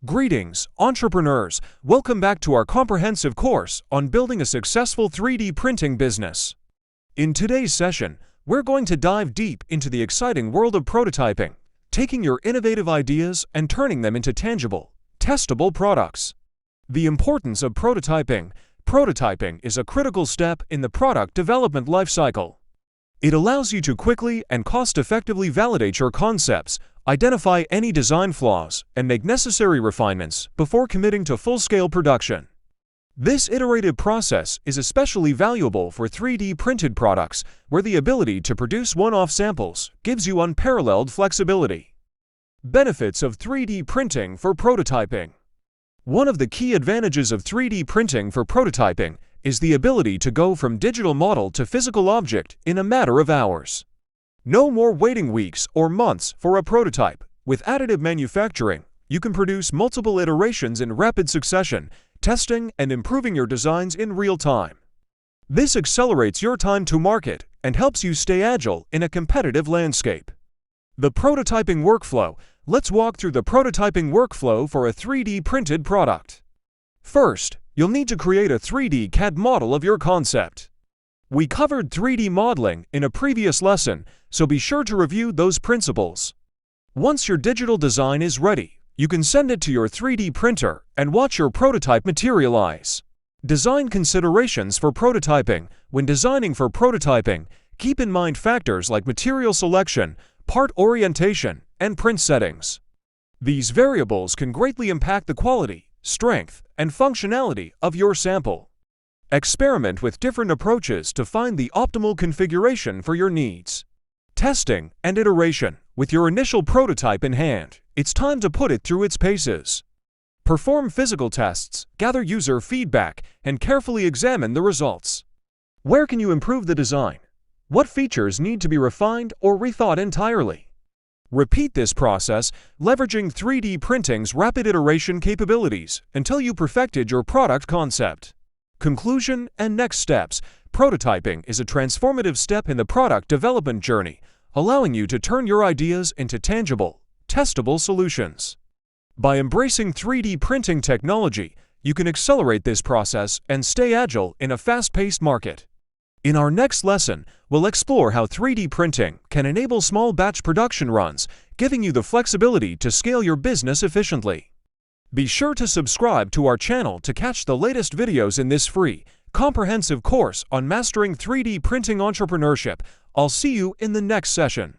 Greetings, entrepreneurs! Welcome back to our comprehensive course on building a successful 3D printing business. In today's session, we're going to dive deep into the exciting world of prototyping, taking your innovative ideas and turning them into tangible, testable products. The importance of prototyping. Prototyping is a critical step in the product development lifecycle. It allows you to quickly and cost-effectively validate your concepts, identify any design flaws, and make necessary refinements before committing to full-scale production. This iterative process is especially valuable for 3D printed products, where the ability to produce one-off samples gives you unparalleled flexibility. Benefits of 3D printing for prototyping. One of the key advantages of 3D printing for prototyping is the ability to go from digital model to physical object in a matter of hours. No more waiting weeks or months for a prototype. With additive manufacturing, you can produce multiple iterations in rapid succession, testing and improving your designs in real time. This accelerates your time to market and helps you stay agile in a competitive landscape. The prototyping workflow. Let's walk through the prototyping workflow for a 3D printed product. First, you'll need to create a 3D CAD model of your concept. We covered 3D modeling in a previous lesson, so be sure to review those principles. Once your digital design is ready, you can send it to your 3D printer and watch your prototype materialize. Design considerations for prototyping. When designing for prototyping, keep in mind factors like material selection, part orientation, and print settings. These variables can greatly impact the quality, strength, and functionality of your sample. Experiment with different approaches to find the optimal configuration for your needs. Testing and iteration. With your initial prototype in hand, it's time to put it through its paces. Perform physical tests, gather user feedback, and carefully examine the results. Where can you improve the design? What features need to be refined or rethought entirely? Repeat this process, leveraging 3D printing's rapid iteration capabilities until you perfected your product concept. Conclusion and next steps. Prototyping is a transformative step in the product development journey, allowing you to turn your ideas into tangible, testable solutions. By embracing 3D printing technology, you can accelerate this process and stay agile in a fast-paced market. In our next lesson, we'll explore how 3D printing can enable small batch production runs, giving you the flexibility to scale your business efficiently. Be sure to subscribe to our channel to catch the latest videos in this free, comprehensive course on mastering 3D printing entrepreneurship. I'll see you in the next session.